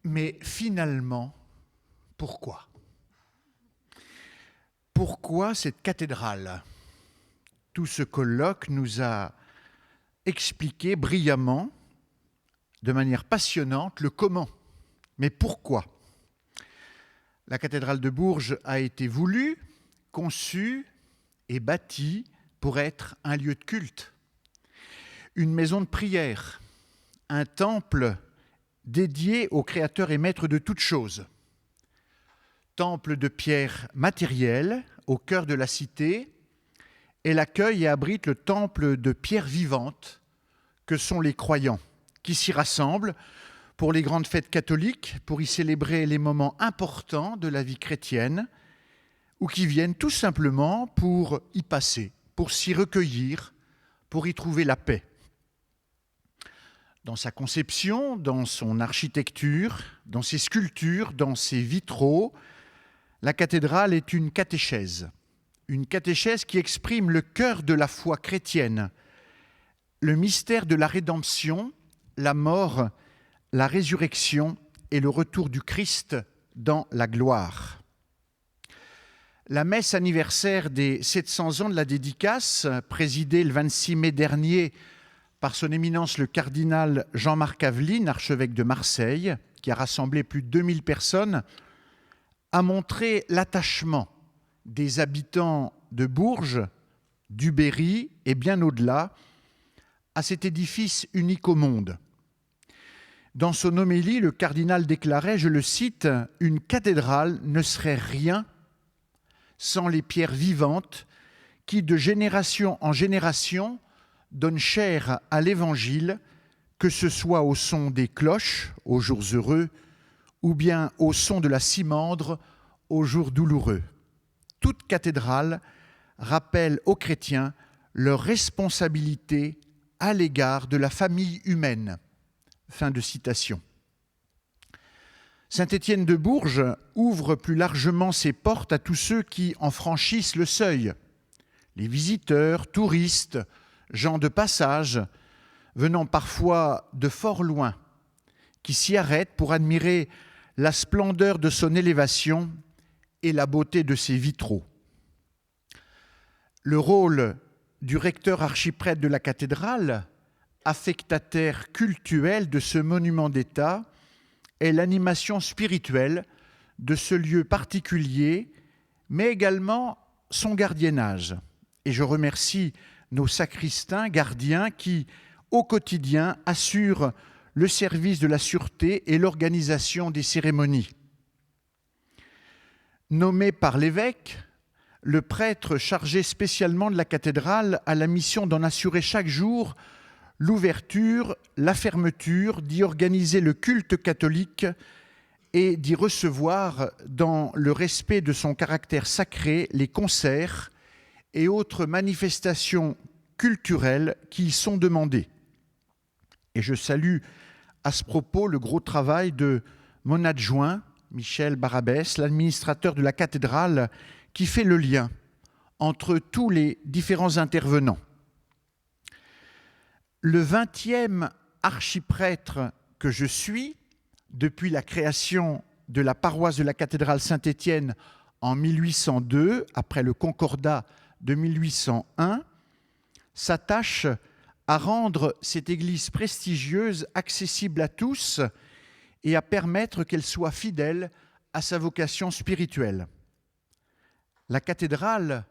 Mais finalement, pourquoi? Pourquoi cette cathédrale? Tout ce colloque nous a expliqué brillamment, de manière passionnante, le comment. Mais pourquoi? La cathédrale de Bourges a été voulue, conçue et bâtie pour être un lieu de culte, une maison de prière, un temple dédié au Créateur et Maître de toutes choses. Temple de pierre matérielle au cœur de la cité, elle accueille et abrite le temple de pierre vivante que sont les croyants, qui s'y rassemblent pour les grandes fêtes catholiques, pour y célébrer les moments importants de la vie chrétienne, ou qui viennent tout simplement pour y passer, pour s'y recueillir, pour y trouver la paix. Dans sa conception, dans son architecture, dans ses sculptures, dans ses vitraux, la cathédrale est une catéchèse qui exprime le cœur de la foi chrétienne, le mystère de la rédemption, la mort, la résurrection et le retour du Christ dans la gloire. La messe anniversaire des 700 ans de la dédicace, présidée le 26 mai dernier par son éminence le cardinal Jean-Marc Aveline, archevêque de Marseille, qui a rassemblé plus de 2000 personnes, a montré l'attachement des habitants de Bourges, du Berry et bien au-delà à cet édifice unique au monde. Dans son homélie, le cardinal déclarait, je le cite, « Une cathédrale ne serait rien sans les pierres vivantes qui, de génération en génération, donnent chair à l'Évangile, que ce soit au son des cloches, aux jours heureux, ou bien au son de la cimandre, aux jours douloureux. Toute cathédrale rappelle aux chrétiens leur responsabilité à l'égard de la famille humaine. » Fin de citation. Saint-Étienne de Bourges ouvre plus largement ses portes à tous ceux qui en franchissent le seuil. Les visiteurs, touristes, gens de passage, venant parfois de fort loin, qui s'y arrêtent pour admirer la splendeur de son élévation et la beauté de ses vitraux. Le rôle du recteur archiprêtre de la cathédrale, affectataire cultuel de ce monument d'État, est l'animation spirituelle de ce lieu particulier, mais également son gardiennage. Et je remercie nos sacristains, gardiens, qui, au quotidien, assurent le service de la sûreté et l'organisation des cérémonies. Nommé par l'évêque, le prêtre chargé spécialement de la cathédrale a la mission d'en assurer chaque jour l'ouverture, la fermeture, d'y organiser le culte catholique et d'y recevoir, dans le respect de son caractère sacré, les concerts et autres manifestations culturelles qui y sont demandées. Et je salue à ce propos le gros travail de mon adjoint, Michel Barabès, l'administrateur de la cathédrale, qui fait le lien entre tous les différents intervenants. Le 20e archiprêtre que je suis, depuis la création de la paroisse de la cathédrale Saint-Étienne en 1802, après le concordat de 1801, s'attache à rendre cette église prestigieuse accessible à tous et à permettre qu'elle soit fidèle à sa vocation spirituelle. La cathédrale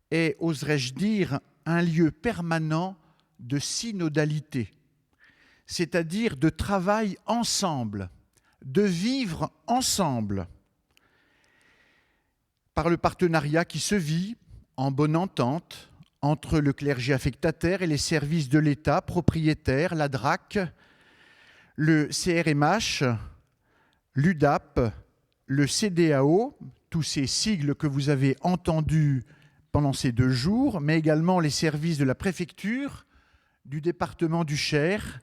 est, oserais-je dire, un lieu permanent de synodalité, c'est-à-dire de travail ensemble, de vivre ensemble, par le partenariat qui se vit en bonne entente entre le clergé affectataire et les services de l'État propriétaires, la DRAC, le CRMH, l'UDAP, le CDAO, tous ces sigles que vous avez entendus pendant ces 2 jours, mais également les services de la préfecture, du département du Cher,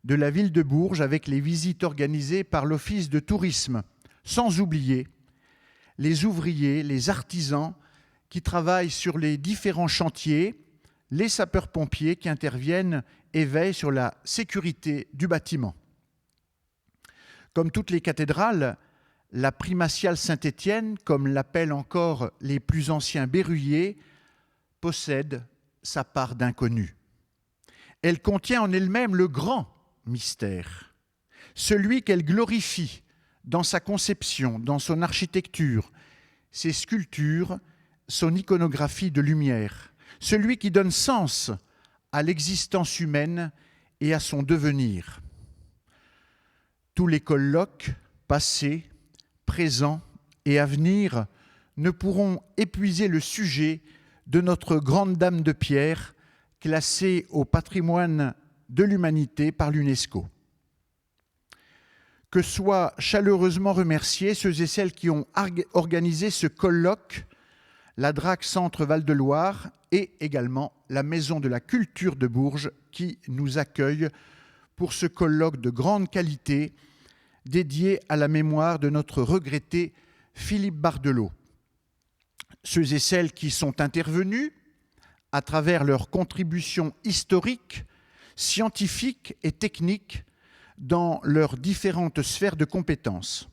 de la ville de Bourges, avec les visites organisées par l'Office de tourisme, sans oublier les ouvriers, les artisans qui travaillent sur les différents chantiers, les sapeurs-pompiers qui interviennent et veillent sur la sécurité du bâtiment. Comme toutes les cathédrales, la primatiale Saint-Étienne, comme l'appellent encore les plus anciens berruyers, possède sa part d'inconnu. Elle contient en elle-même le grand mystère, celui qu'elle glorifie dans sa conception, dans son architecture, ses sculptures, son iconographie de lumière, celui qui donne sens à l'existence humaine et à son devenir. Tous les colloques, passés, présents et à venir, ne pourront épuiser le sujet de notre grande dame de pierre, classée au patrimoine de l'humanité par l'UNESCO. Que soient chaleureusement remerciés ceux et celles qui ont organisé ce colloque, la DRAC Centre Val-de-Loire et également la Maison de la Culture de Bourges qui nous accueille pour ce colloque de grande qualité dédié à la mémoire de notre regretté Philippe Bardeleau. Ceux et celles qui sont intervenus à travers leurs contributions historiques, scientifiques et techniques dans leurs différentes sphères de compétences.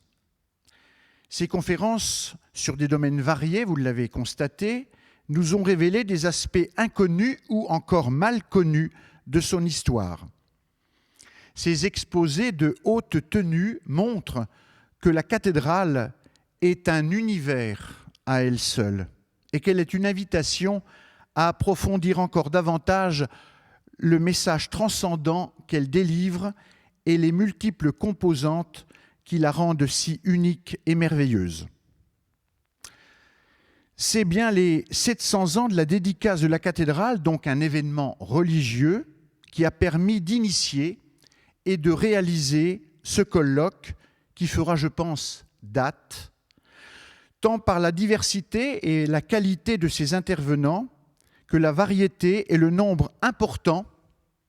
Ces conférences, sur des domaines variés, vous l'avez constaté, nous ont révélé des aspects inconnus ou encore mal connus de son histoire. Ces exposés de haute tenue montrent que la cathédrale est un univers à elle seule et qu'elle est une invitation à approfondir encore davantage le message transcendant qu'elle délivre et les multiples composantes qui la rendent si unique et merveilleuse. C'est bien les 700 ans de la dédicace de la cathédrale, donc un événement religieux, qui a permis d'initier et de réaliser ce colloque qui fera, je pense, date, tant par la diversité et la qualité de ses intervenants que la variété et le nombre important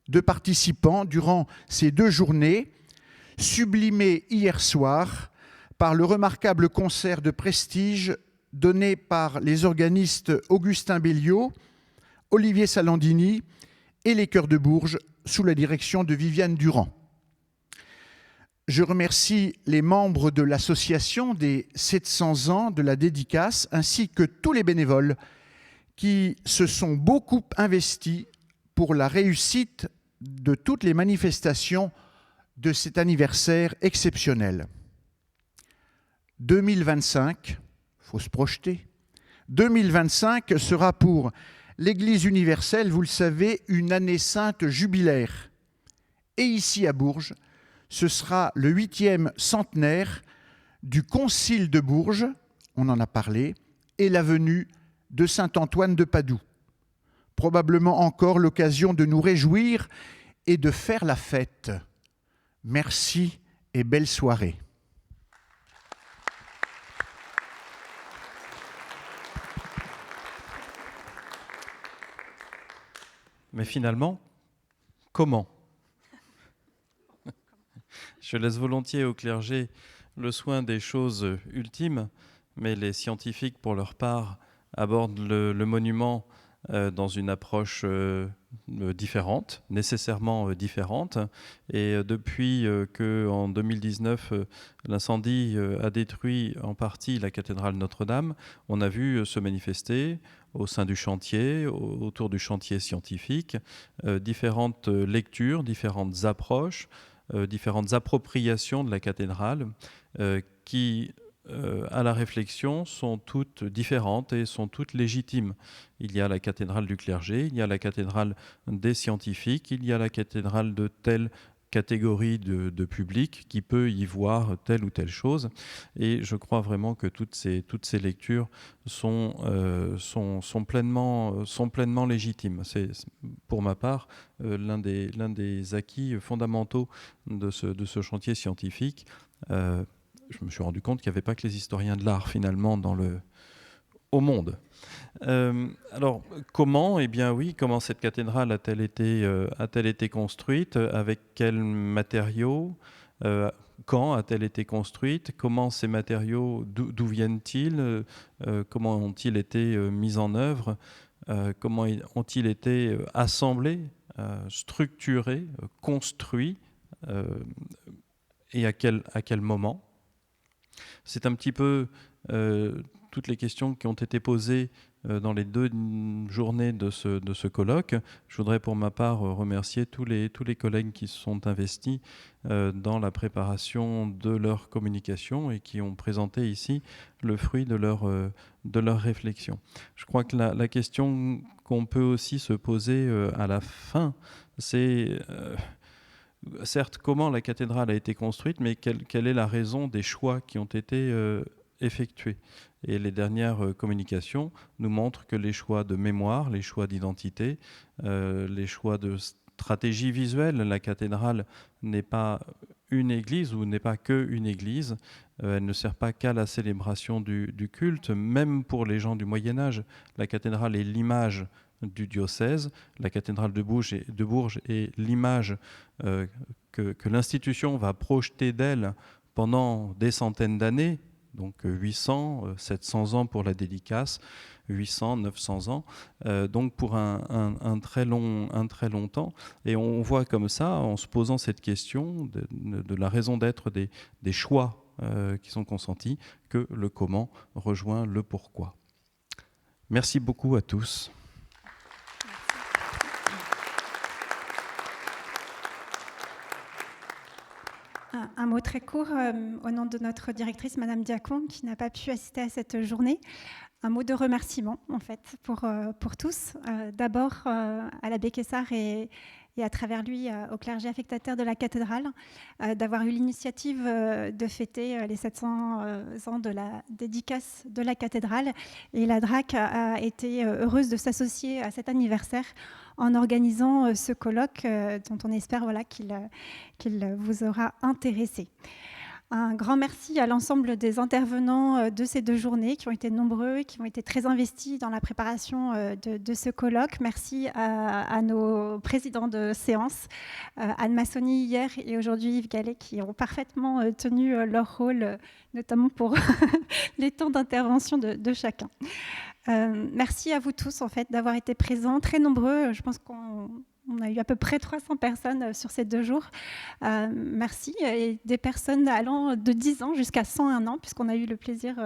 de participants durant ces 2 journées, sublimés hier soir par le remarquable concert de prestige donné par les organistes Augustin Belliot, Olivier Salandini et les Chœurs de Bourges sous la direction de Viviane Durand. Je remercie les membres de l'association des 700 ans de la dédicace ainsi que tous les bénévoles qui se sont beaucoup investis pour la réussite de toutes les manifestations de cet anniversaire exceptionnel. 2025, il faut se projeter, 2025 sera pour l'Église universelle, vous le savez, une année sainte jubilaire. Et ici à Bourges, ce sera le 8e centenaire du Concile de Bourges, on en a parlé, et la venue de saint Antoine de Padoue. Probablement encore l'occasion de nous réjouir et de faire la fête. Merci et belle soirée. Mais finalement, comment ? Je laisse volontiers au clergé le soin des choses ultimes, mais les scientifiques, pour leur part, abordent le monument dans une approche différente, nécessairement différente. Et depuis qu'en 2019, l'incendie a détruit en partie la cathédrale Notre-Dame, on a vu se manifester au sein du chantier, autour du chantier scientifique, différentes lectures, différentes approches, différentes appropriations de la cathédrale qui, à la réflexion, sont toutes différentes et sont toutes légitimes. Il y a la cathédrale du clergé, il y a la cathédrale des scientifiques, il y a la cathédrale de telle catégorie de public qui peut y voir telle ou telle chose. Et je crois vraiment que toutes ces lectures sont pleinement légitimes. C'est, pour ma part, l'un des acquis fondamentaux de ce chantier scientifique. Je me suis rendu compte qu'il n'y avait pas que les historiens de l'art, finalement, au monde. Alors, comment ? Eh bien oui, comment cette cathédrale a-t-elle été construite ? Avec quels matériaux ? Quand a-t-elle été construite ? Comment ces matériaux, d'où viennent-ils ? Comment ont-ils été mis en œuvre ? Comment ont-ils été assemblés, structurés, construits ? et à quel moment. C'est un petit peu toutes les questions qui ont été posées dans les 2 journées de ce colloque. Je voudrais pour ma part remercier tous les collègues qui se sont investis dans la préparation de leur communication et qui ont présenté ici le fruit de leur réflexion. Je crois que la question qu'on peut aussi se poser à la fin, c'est certes comment la cathédrale a été construite, mais quelle est la raison des choix qui ont été effectués. Et les dernières communications nous montrent que les choix de mémoire, les choix d'identité, les choix de stratégie visuelle, la cathédrale n'est pas une église ou n'est pas qu'une église, elle ne sert pas qu'à la célébration du culte, même pour les gens du Moyen-Âge. La cathédrale est l'image du diocèse, la cathédrale de Bourges est l'image que l'institution va projeter d'elle pendant des centaines d'années, donc 800, 700 ans pour la dédicace, 800, 900 ans, donc pour un très long temps. Et on voit comme ça, en se posant cette question de la raison d'être des choix qui sont consentis, que le comment rejoint le pourquoi. Merci beaucoup à tous. Un mot très court au nom de notre directrice, Madame Diacon, qui n'a pas pu assister à cette journée. Un mot de remerciement, en fait, pour tous. D'abord à l'abbé Quessard et à travers lui au clergé affectataire de la cathédrale, d'avoir eu l'initiative de fêter les 700 ans de la dédicace de la cathédrale. Et la DRAC a été heureuse de s'associer à cet anniversaire en organisant ce colloque dont on espère qu'il vous aura intéressé. Un grand merci à l'ensemble des intervenants de ces 2 journées qui ont été nombreux, qui ont été très investis dans la préparation de ce colloque. Merci à nos présidents de séance, Anne Massoni hier et aujourd'hui Yves Gallet, qui ont parfaitement tenu leur rôle, notamment pour les temps d'intervention de chacun. Merci à vous tous en fait d'avoir été présents, très nombreux. Je pense qu'on a eu à peu près 300 personnes sur ces 2 jours. Merci. Et des personnes allant de 10 ans jusqu'à 101 ans, puisqu'on a eu le plaisir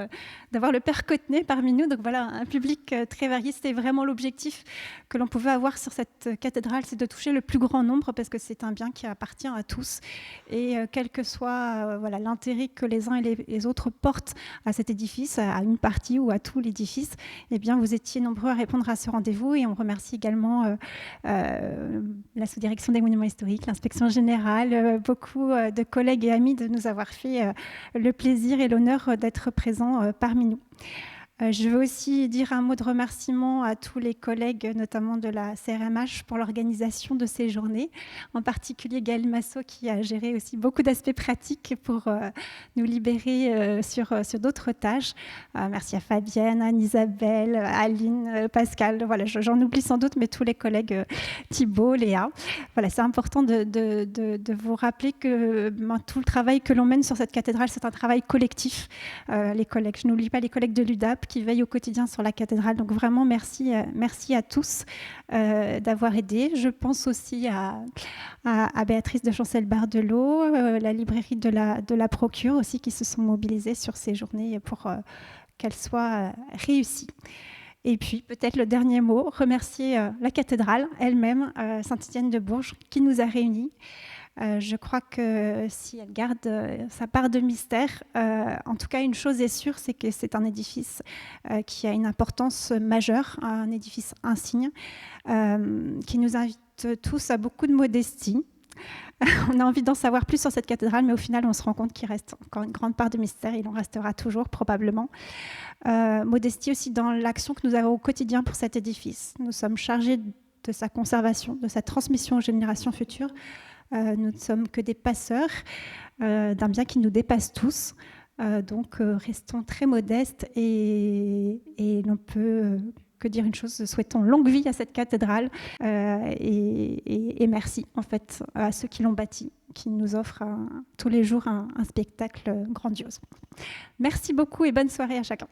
d'avoir le père Cotenay parmi nous. Donc voilà, un public très varié. C'était vraiment l'objectif que l'on pouvait avoir sur cette cathédrale, c'est de toucher le plus grand nombre, parce que c'est un bien qui appartient à tous. Et quel que soit l'intérêt que les uns et les autres portent à cet édifice, à une partie ou à tout l'édifice, eh bien, vous étiez nombreux à répondre à ce rendez-vous. Et on remercie également la sous-direction des monuments historiques, l'inspection générale, beaucoup de collègues et amis de nous avoir fait le plaisir et l'honneur d'être présents parmi nous. Je veux aussi dire un mot de remerciement à tous les collègues, notamment de la CRMH, pour l'organisation de ces journées, en particulier Gaël Massot qui a géré aussi beaucoup d'aspects pratiques pour nous libérer sur d'autres tâches. Merci à Fabienne, Anne-Isabelle, Aline, Pascal, voilà, j'en oublie sans doute, mais tous les collègues, Thibault, Léa. Voilà, c'est important de vous rappeler que tout le travail que l'on mène sur cette cathédrale, c'est un travail collectif. Les collègues, je n'oublie pas les collègues de l'UDAP, qui veillent au quotidien sur la cathédrale. Donc vraiment, merci à tous d'avoir aidé. Je pense aussi à Béatrice de Chancel-Bardelot, la librairie de la Procure aussi, qui se sont mobilisés sur ces journées pour qu'elles soient réussies. Et puis, peut-être le dernier mot, remercier la cathédrale elle-même, Saint-Étienne de Bourges, qui nous a réunis. Je crois que si elle garde sa part de mystère, en tout cas une chose est sûre, c'est que c'est un édifice qui a une importance majeure, un édifice insigne, qui nous invite tous à beaucoup de modestie. On a envie d'en savoir plus sur cette cathédrale, mais au final, on se rend compte qu'il reste encore une grande part de mystère. Il en restera toujours, probablement. Modestie aussi dans l'action que nous avons au quotidien pour cet édifice. Nous sommes chargés de sa conservation, de sa transmission aux générations futures. Nous ne sommes que des passeurs d'un bien qui nous dépasse tous. Donc, restons très modestes et l'on peut que dire une chose, souhaitons longue vie à cette cathédrale et merci en fait à ceux qui l'ont bâtie, qui nous offrent tous les jours un spectacle grandiose. Merci beaucoup et bonne soirée à chacun.